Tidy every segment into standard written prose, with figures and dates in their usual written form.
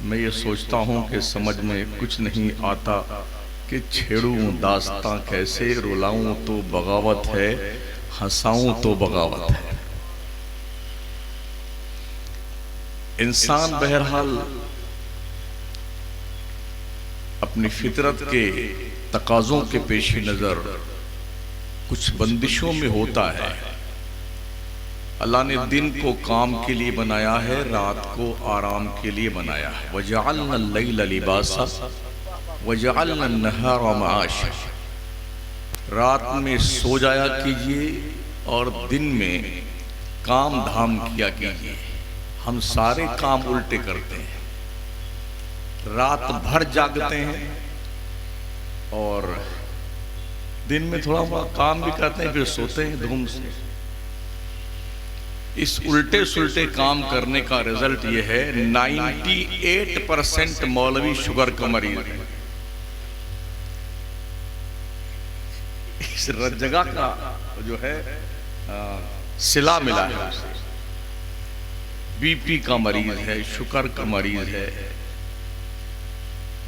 मैं ये सोचता हूँ कि समझ में कुछ नहीं आता कि छेड़ूं दास्तां कैसे, रुलाऊं तो बगावत है, हंसाऊं तो बगावत है। इंसान बहरहाल अपनी फितरत के तकाज़ों के पेश नज़र कुछ बंदिशों में होता है। अल्लाह ने दिन को काम के लिए बनाया है, रात को आराम के लिए बनाया है। वजअलना लैला लिबासा वजअलना नहारा मआशा। रात में सो जाया कीजिए और दिन में काम धाम किया कीजिए। हम सारे काम उल्टे करते हैं, रात भर जागते हैं और दिन में थोड़ा बहुत काम भी करते हैं, फिर सोते हैं धूम से। इस उल्टे सुलटे काम करने का रिजल्ट यह है 98% मौलवी शुगर का मरीज है। इस जगह का जो है सिला मिला है उसे। बीपी का मरीज है, शुगर का मरीज है।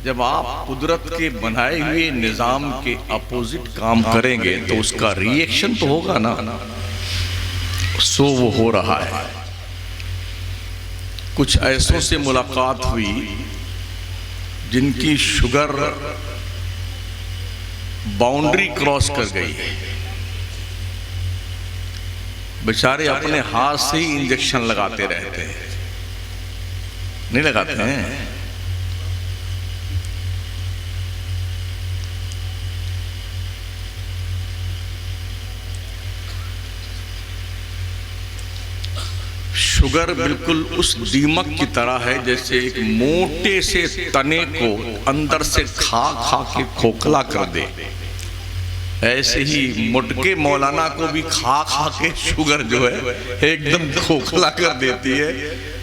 जब आप कुदरत के बनाए हुए निजाम के अपोजिट काम करेंगे तो उसका रिएक्शन तो होगा ना। सो वो हो रहा है। कुछ ऐसों से मुलाकात हुई जिनकी शुगर बाउंड्री क्रॉस कर गई है। बेचारे अपने हाथ से ही इंजेक्शन लगाते रहते हैं, नहीं लगाते हैं। शुगर बिल्कुल उस दीमक की तरह है जैसे एक मोटे से तने को अंदर से खा खा के खोखला कर दे। ऐसे ही मुटके मौलाना को भी खा खा के शुगर जो है एकदम खोखला कर देती है।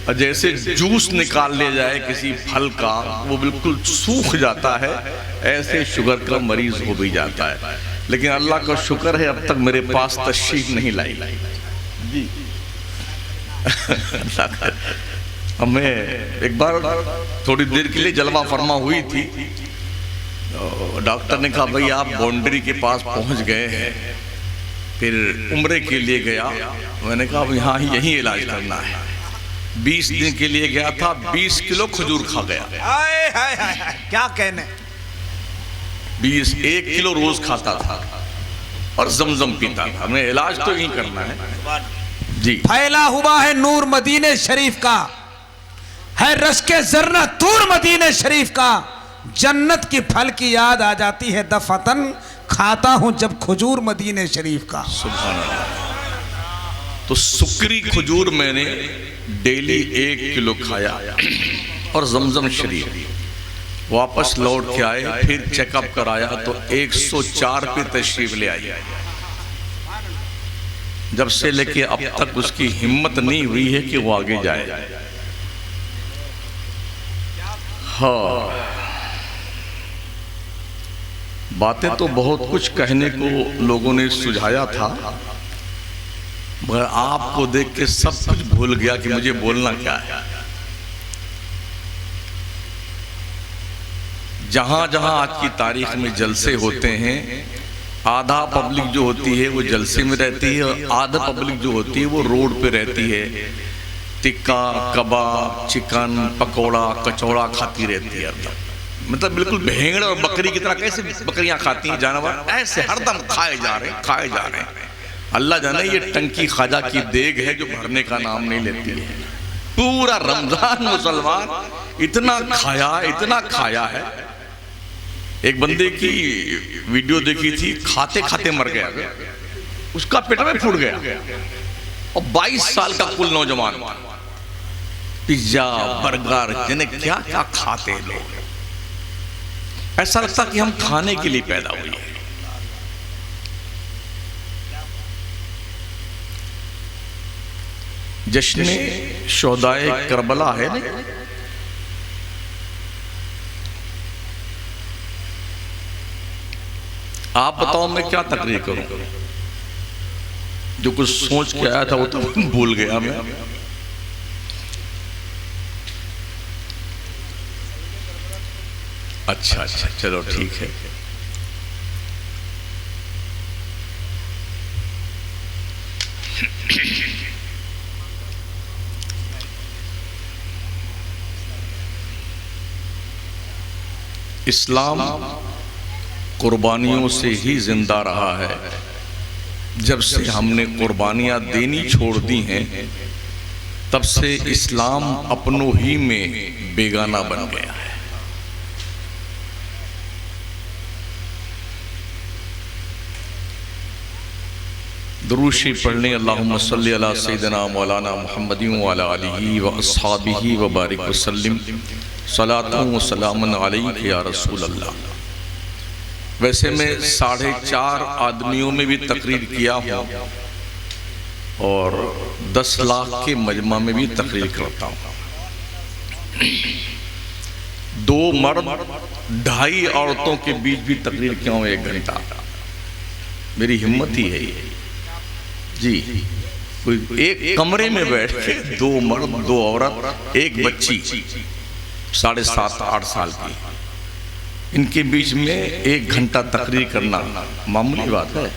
और जैसे जूस निकाल ले जाए किसी फल का, वो बिल्कुल सूख जाता है, ऐसे शुगर का मरीज हो भी जाता है। लेकिन अल्लाह का शुक्र है अब तक मेरे पास तशरीफ नहीं लाई जी। हमें एक बार थोड़ी देर के लिए जलवा फरमा हुई थी। डॉक्टर ने कहा भाई आप बाउंड्री के पास पहुंच गए हैं। फिर उम्रे के लिए गया। मैंने कहा यहाँ यही इलाज करना है। 20 दिन के लिए गया था, 20 किलो खजूर खा गया। क्या कहने। 1 किलो रोज खाता था और जमजम पीता था। हमें इलाज तो यही करना है जी। फैला हुआ है नूर मदीने शरीफ का, है रश्के जर्रा तूर मदीने शरीफ का। जन्नत की फल की याद आ जाती है दफतन, खाता हूं जब खजूर मदीने शरीफ का। सुभान अल्लाह। तो सुक्री खजूर मैंने डेली 1 किलो खाया और जमजम शरीफ। वापस लौट के आए, फिर चेकअप कराया तो 104 पे तशरीफ ले आई। जब से लेके अब तक उसकी हिम्मत नहीं हुई है कि वो आगे जाए। हाँ, बातें तो बहुत कुछ कहने को लोगों ने सुझाया था, मगर आपको देख के सब कुछ भूल गया कि मुझे बोलना क्या है। जहां जहां आज की तारीख में जलसे होते हैं, आधा पब्लिक जो होती है वो जलसे में रहती है और आधा पब्लिक जो होती है वो रोड पे रहती है। टिक्का, कबाब, चिकन, पकोड़ा, कचौड़ा खाती रहती है। मतलब बिल्कुल भेड़ और बकरी की तरह। कैसे बकरियां खाती हैं जानवर, ऐसे हरदम खाए जा रहे हैं। अल्लाह जाने ये टंकी ख्वाजा की देग है जो भरने का नाम नहीं लेती है। पूरा रमजान मुसलमान इतना खाया है। एक बंदे की वीडियो देखी थी, खाते खाते मर गया, उसका पेट में फूट गया और 22 साल का कुल नौजवान। पिज्जा, बर्गर, जिन्हें क्या क्या खाते हैं लोग। ऐसा लगता कि हम खाने के लिए पैदा हुए हैं। जश्न शोहदाए करबला है ना, आप बताओ मैं क्या तकरीर करूं। जो कुछ सोच के आया था वो तो भूल गया मैं। अच्छा अच्छा, चलो ठीक है। इस्लाम कुर्बानियों से ही जिंदा रहा है। जब से हमने कुर्बानियां देनी छोड़ दी हैं, तब से इस्लाम अपनों ही में बेगाना बन गया है। दुरूद शरीफ पढ़ने, अल्लाहुम्मा सल्ली अला सय्यिदना मौलाना मुहम्मदिन व अला आलिहि व अस्हाबिहि व बारिक वसल्लिम सलातun व सलामुन अलैका या रसूल अल्लाह। वैसे मैं 4.5 आदमियों में भी तकरीर किया हूँ और 10 लाख के मजमा में भी तकरीर करता हूँ। 2 मर्द 2.5 औरतों के बीच भी तकरीर किया हूँ 1 घंटा। मेरी हिम्मत ही है ये जी। कोई एक कमरे में बैठ के 2 मर्द 2 औरत 1 बच्ची 7.5-8 साल की, इनके बीच में 1 घंटा तकरीर करना मामूली बात है।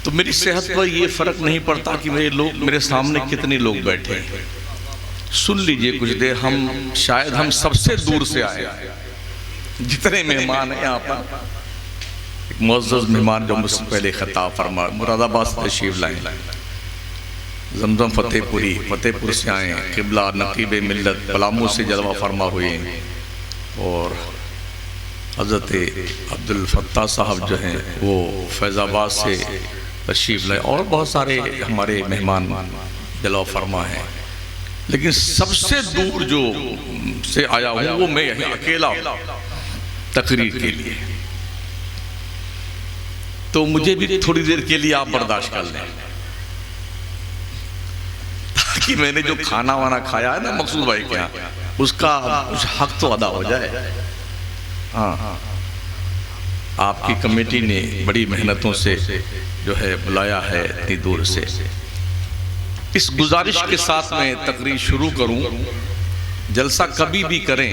तो मेरी सेहत पर ये फर्क नहीं पड़ता कि मेरे सामने कितने लोग बैठे हैं। सुन लीजिए कुछ देर। हम शायद हम सबसे दूर से आए, जितने मेहमान हैं यहाँ पर। एक मुअज़्ज़ज़ मेहमान जो मुझसे पहले खिताब फरमा, मुरादाबाद से तशरीफ लाए, जमजम फतेहपुर से आए, किबला नकीब मिल्लत पलामू से जलवा फरमा हुए, और हज़रत अब्दुल फत्ताह साहब जो हैं वो फैज़ाबाद से तशरीफ लाए, और बहुत सारे हमारे मेहमान जलवा फरमा हैं। लेकिन सबसे दूर जो से आया हूँ वो मैं यहीं अकेला हूँ तकरीर के लिए। तो मुझे भी थोड़ी देर के लिए आप बर्दाश्त कर लें, ताकि मैंने जो खाना वाना खाया है ना मकसूद भाई के यहाँ, उसका कुछ हक तो अदा हो जाए। हाँ, आपकी कमेटी ने बड़ी मेहनतों से जो है बुलाया है इतनी दूर से। इस गुजारिश के साथ मैं तकरीर शुरू करूं। जलसा कभी भी करें,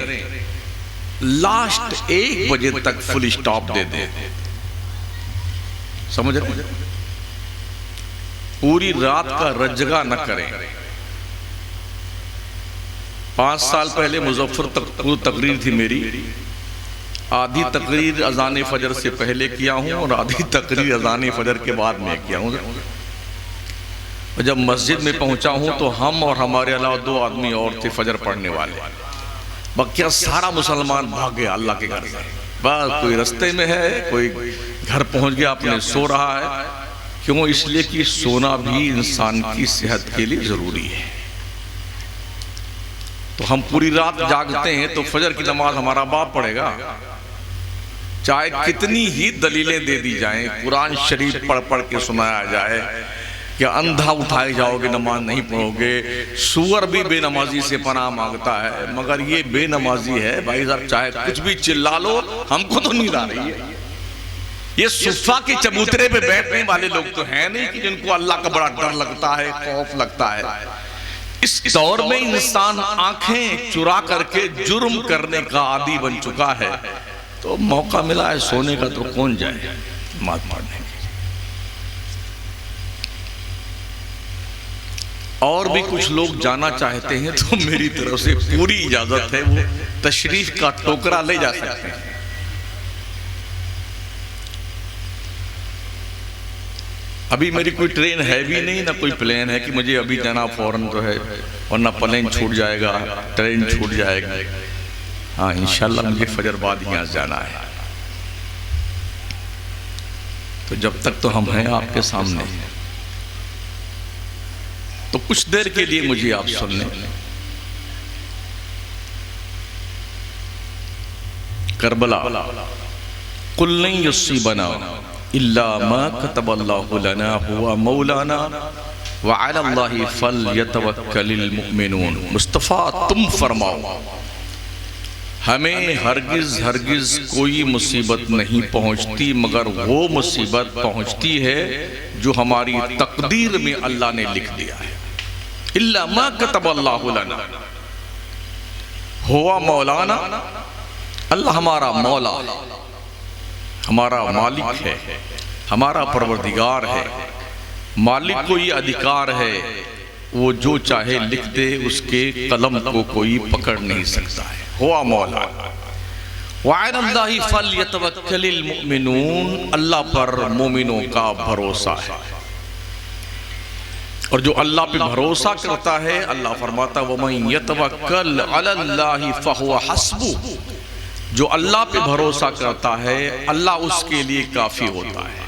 लास्ट 1 बजे तक फुल स्टॉप दे दें। समझ रहे? पूरी रात का रज्जगा न करें। 5 साल पहले मुजफ्फरपुर तकरीर थी मेरी। आधी तकरीर अजान फजर से पहले किया हूं और आधी तकरीर अजान फजर के बाद में किया हूं। जब मस्जिद में पहुंचा हूं तो हम और हमारे अलावा 2 आदमी और थे फजर पढ़ने वाले। बाकी सारा मुसलमान भाग गया अल्लाह के घर से। बस कोई रास्ते में है, कोई घर पहुंच गया, अपने सो रहा है। क्यों? इसलिए कि सोना भी इंसान की सेहत के लिए जरूरी है। तो हम पूरी रात जागते हैं तो फजर की नमाज हमारा बाप पढ़ेगा, चाहे कितनी ही दलीलें दे दी जाएं, कुरान शरीफ पढ़ पढ़ के सुनाया जाए कि अंधा उठाए जाओगे नमाज नहीं पढ़ोगे। सूअर भी बेनमाजी से पनाह मांगता है, मगर ये बेनमाजी है भाई साहब, चाहे कुछ भी चिल्ला लो हमको तो नींद आ रही है। ये सुफ़ा के चबूतरे पे बैठने वाले लोग तो हैं नहीं कि जिनको अल्लाह का बड़ा डर लगता है, खौफ लगता है। इस दौर में इंसान आंखें चुरा करके जुर्म करने का आदी बन चुका है। तो मौका मिला है सोने का तो कौन जाए नमाज पढ़ने। और भी कुछ लोग जाना चाहते हैं तो मेरी तरफ से पूरी इजाजत है, वो तशरीफ का टोकरा ले जा सकते हैं। अभी मेरी कोई ट्रेन है भी नहीं, ना कोई प्लेन है कि मुझे अभी जाना फौरन जो है, वरना प्लेन छूट जाएगा, ट्रेन छूट जाएगा। हाँ, इंशाल्लाह मुझे फजर बाद यहाँ जाना है। तो जब तक तो हम हैं आपके सामने, तो कुछ देर के लिए मुझे आप सुन लें। करबला, कुल नहीं युसीबना इल्ला मा कतबल्लाहु लना हुवा मौलाना व अलल्लाहि फलयतवक्कलिल मुमिनून। मुस्तफ़ा तुम फरमाओ, हमें हरगिज हरगिज कोई मुसीबत नहीं पहुंचती मगर वो मुसीबत पहुंचती है जो हमारी तकदीर में अल्लाह ने लिख दिया है। इल्ला मा कतबल्लाहु लना। हुआ मौलाना, अल्लाह हमारा मौला, हमारा मालिक है, हमारा परवरदिगार है। मालिक को ये अधिकार है, वो जो चाहे लिख दे, उसके कलम को कोई पकड़ नहीं सकता है। हुआ मौला। वअलल्लाहि फलयतवक्कलिल मुमिनून, अल्लाह पर मोमिनों का भरोसा है। और जो अल्लाह पे भरोसा करता है, अल्लाह फरमाता है वमन यतवक्कल अलल्लाहि फहुवा हस्बुह, जो अल्लाह पे भरोसा करता है अल्लाह उसके लिए काफी होता है।